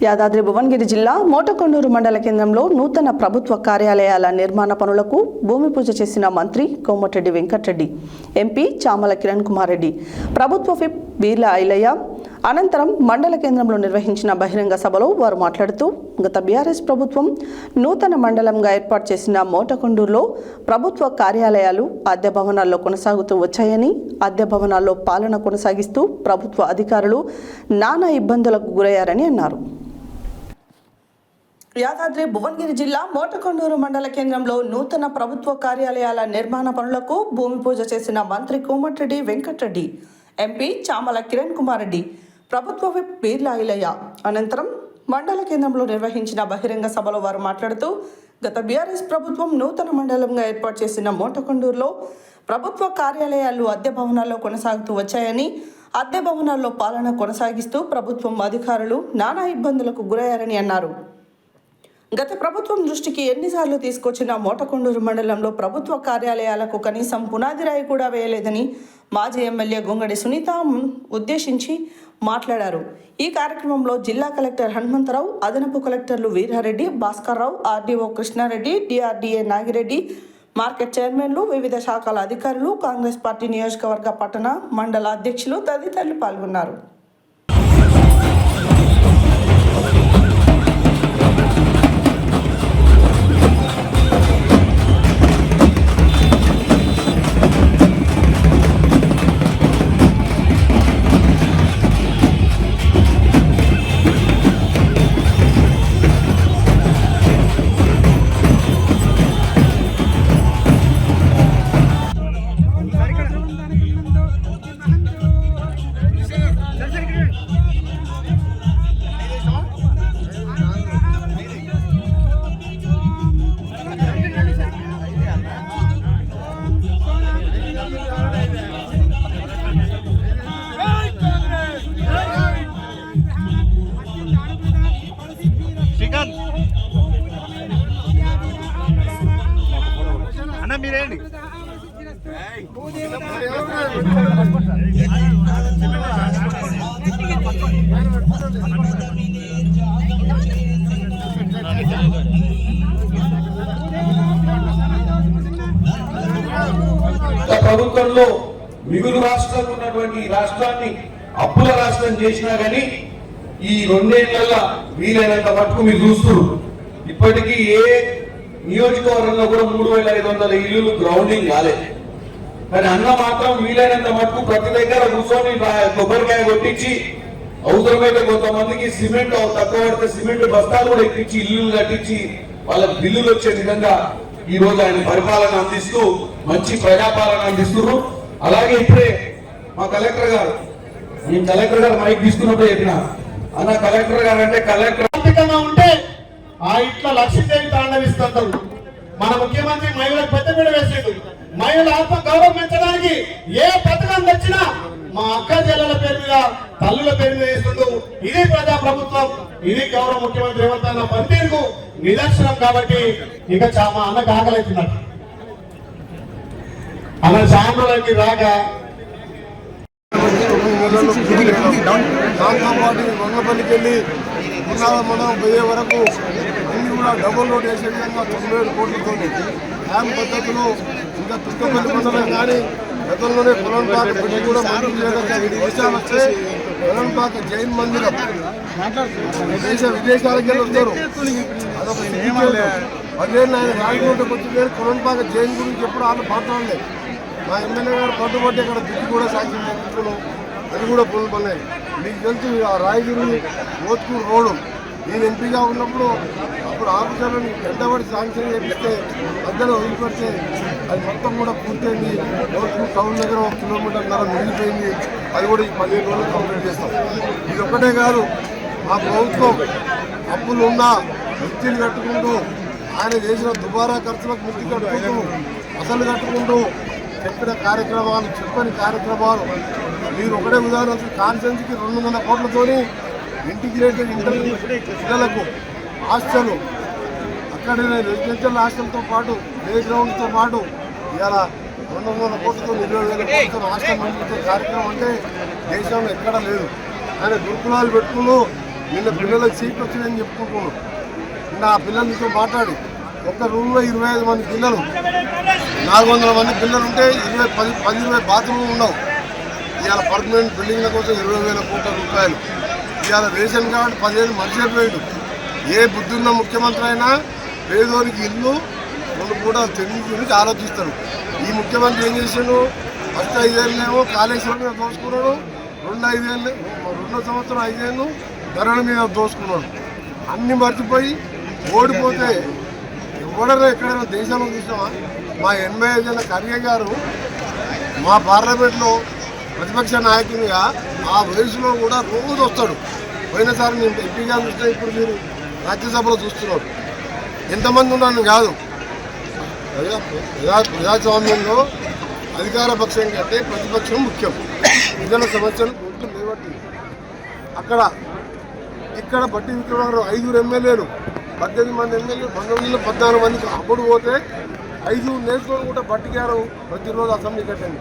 యాదాద్రి భువనగిరి జిల్లా మోటకొండూరు మండల కేంద్రంలో నూతన ప్రభుత్వ కార్యాలయాల నిర్మాణ పనులకు భూమి పూజ చేసిన మంత్రి కోమటిరెడ్డి వెంకటరెడ్డి, ఎంపీ చామల కిరణ్ కుమార్ రెడ్డి, ప్రభుత్వ విప్ బీర్ల ఐలయ్య అనంతరం మండల కేంద్రంలో నిర్వహించిన బహిరంగ సభలో వారు మాట్లాడుతూ గత బీఆర్ఎస్ ప్రభుత్వం నూతన మండలంగా ఏర్పాటు చేసిన మోటకొండూరులో ప్రభుత్వ కార్యాలయాలు అద్దె భవనాల్లో కొనసాగుతూ వచ్చాయని, అద్దె భవనాల్లో పాలన కొనసాగిస్తూ ప్రభుత్వ అధికారులు నానా ఇబ్బందులకు గురయ్యారని అన్నారు. యాదాద్రి భువనగిరి జిల్లా మోటకొండూరు మండల కేంద్రంలో నూతన ప్రభుత్వ కార్యాలయాల నిర్మాణ పనులకు భూమి పూజ చేసిన మంత్రి కోమటిరెడ్డి వెంకటరెడ్డి, ఎంపీ చామల కిరణ్ కుమార్ రెడ్డి, ప్రభుత్వ విప్ బీర్ల ఐలయ్య అనంతరం మండల కేంద్రంలో నిర్వహించిన బహిరంగ సభలో వారు మాట్లాడుతూ గత బీఆర్ఎస్ ప్రభుత్వం నూతన మండలంగా ఏర్పాటు చేసిన మోటకొండూరులో ప్రభుత్వ కార్యాలయాలు అద్దె భవనాల్లో కొనసాగుతూ వచ్చాయని, అద్దె భవనాల్లో పాలన కొనసాగిస్తూ ప్రభుత్వం అధికారులు నానా ఇబ్బందులకు గురయ్యారని అన్నారు. గత ప్రభుత్వం దృష్టికి ఎన్నిసార్లు తీసుకొచ్చిన మోటకొండూరు మండలంలో ప్రభుత్వ కార్యాలయాలకు కనీసం పునాది రాయి కూడా వేయలేదని మాజీ ఎమ్మెల్యే గొంగడి సునీత ఉద్దేశించి మాట్లాడారు. ఈ కార్యక్రమంలో జిల్లా కలెక్టర్ హనుమంతరావు, అదనపు కలెక్టర్లు Veerareddy, Bhaskarrao, RDO Krishnareddy, DRDA Nagireddy, market చైర్మన్లు, వివిధ శాఖల అధికారులు, కాంగ్రెస్ పార్టీ నియోజకవర్గ పట్టణ మండల అధ్యక్షులు తదితరులు పాల్గొన్నారు. మీరేండి ప్రభుత్వంలో మిగులు రాష్ట్రాలు ఉన్నటువంటి రాష్ట్రాన్ని అప్పుల రాష్ట్రం చేసినా కానీ ఈ రెండేళ్లలో వీలైనంత మటుకు మీరు చూస్తున్నారు. ఇప్పటికీ ఏ నియోజకవర్గంలో కూడా 3500 ఇల్లులు గ్రౌండింగ్ కాలేదు. కానీ అన్న మాత్రం వీలైనంత మటుకు ప్రతి దగ్గర కూర్చొని కొబ్బరికాయ కొట్టించి అవసరమైతే కొంతమందికి సిమెంట్ తక్కువ పడితే సిమెంట్ బస్తాలు కూడా ఎక్కించి ఇల్లులు కట్టించి వాళ్ళకి బిల్లులు వచ్చే విధంగా ఈ రోజు ఆయన పరిపాలన అందిస్తూ మంచి ప్రజాపాలన అందిస్తున్నారు. అలాగే ఇప్పుడే మా కలెక్టర్ గారు, నేను కలెక్టర్ గారు మైక్ తీసుకున్నప్పుడు చెప్పిన అన్న కలెక్టర్ గారు అంటే కలెక్టర్ ఉంటే ఆ ఇట్లా లక్ష్మీదేవి తాండవిస్తుంటారు. మన ముఖ్యమంత్రి మహిళలకు పెద్దపీట వేసేది. మహిళల ఆత్మ గౌరవం పెంచడానికి ఏ పథకం తెచ్చినా మా అక్క చెల్లెల పేరు మీద, తల్లుల పేరు మీద వేస్తుండు. ఇది ప్రజా ప్రభుత్వం, ఇది గౌరవ ముఖ్యమంత్రి రేవంత్ అన్న పనితీరుకు నిదర్శనం. కాబట్టి ఇక మా అన్నకు ఆకలిస్తున్నారు. అన్న సాయంత్రానికి రాక వంగపల్లికి వెళ్ళి మనం పోయే వరకు అన్ని కూడా డబుల్ రోడ్ వేసే విధంగా 97 కోట్లతో డ్యామ్ పద్ధతిలో ఇంకా తుక్కపల్లి మండలం కానీ గతంలోనే పొలంపాక పెట్టి కూడా విషయాలు వస్తే పొలంపాక జైన్ మందిరం విదేశాలకు వెళ్ళి వస్తారు. అదొక 10 ఆయన రాజకీయంలోకి వచ్చింది. పొలంపాక జైన్ గురించి ఎప్పుడు వాళ్ళు మాట్లాడలేదు. మా ఎమ్మెల్యే గారు పట్టుబట్టి అక్కడ దిక్కు కూడా సాధ్యం చేయించుకున్నాం. అది కూడా పనులు పన్నాయి. మీకు తెలుసు ఆ రాయగిరి మోత్కూరు రోడ్డు నేను ఎంపీగా ఉన్నప్పుడు అప్పుడు ఆఫీసర్లను పెద్దవాడి శాంక్షన్ చేపిస్తే మధ్యలో వదిలిపెడితే అది మొత్తం కూడా పూర్తయింది. మోత్కూరు టౌన్ దగ్గర 1 కిలోమీటర్న్నర మిగిలిపోయింది. అది కూడా ఈ 15 రోజులు కంప్లీట్ చేస్తాం. ఇది ఒక్కటే కాదు, మా ప్రభుత్వం అప్పులు ఉన్నా మిర్చిలు కట్టుకుంటూ ఆయన చేసిన దుబారా ఖర్చులకు మిర్చి కట్టుకుంటూ అసలు కట్టుకుంటూ చెప్పిన కార్యక్రమాలు, చెప్పని కార్యక్రమాలు మీరు ఒకటే ఉదాహరణ కాన్స్టిట్యున్సీకి 200 కోట్లతోని ఇంటిగ్రేటెడ్ ఇంటర్మీడియట్ పిల్లలకు హాస్టల్, అక్కడే రెసిడెన్షియల్ హాస్టల్తో పాటు ప్లే గ్రౌండ్తో పాటు ఇలా 200 కోట్లతో 20,000 కోట్లతో హాస్టల్ నిర్మించే కార్యక్రమం అంటే దేశంలో ఎక్కడా లేదు. ఆయన గురుకులాలు పెట్టుకుని నిన్న పిల్లలకు సీట్లు వచ్చినాయని చెప్పుకుంటున్నాను. నిన్న ఆ పిల్లలతో మాట్లాడి ఒక్క రూమ్లో 25 మంది పిల్లలు, 400 మంది పిల్లలు ఉంటే 10-20 బాత్రూమ్లు ఉండవు. ఇవాళ పర్మనెంట్ బిల్డింగ్ల కోసం 20,000 కోట్ల రూపాయలు. ఇవాళ రేషన్ కార్డు 10 మర్చిపోయాడు. ఏ బుద్ధున్న ముఖ్యమంత్రి అయినా పేదోనికి ఇల్లు రెండు కూడా తెలివి గురించి ఆలోచిస్తాడు. ఈ ముఖ్యమంత్రి ఏం చేశాడు? ఫస్ట్ 5 ఏళ్ళేమో కాళేశ్వరం మీద దోసుకున్నాడు, రెండో సంవత్సరం 5 ఏళ్ళు ధరల మీద దోసుకున్నాడు. అన్ని మర్చిపోయి ఓడిపోతే ఎవడైనా ఎక్కడైనా దేశంలో చూసామా? మా 85 ఏళ్ళ ఖర్గే గారు మా పార్లమెంట్లో ప్రతిపక్ష నాయకునిగా ఆ వయసులో కూడా రోజు వస్తాడు. పోయినసారి నేను ఎంపీగా చూస్తే ఇప్పుడు మీరు రాజ్యసభలో చూస్తున్నారు. ఎంతమంది ఉన్నాను కాదు, ప్రజాస్వామ్యంలో అధికార పక్షం కంటే ప్రతిపక్షం ముఖ్యం. ప్రజల సమస్యలు గుర్తు లేవట్టి ఇక్కడ బట్టి విక్రమారావు 5 ఎమ్మెల్యేలు, 18 మంది ఎమ్మెల్యేలు, 14 మందికి అప్పుడు పోతే 5 నేర్చుకొని కూడా బట్టి గారు ప్రతిరోజు అసెంబ్లీ కట్టండి.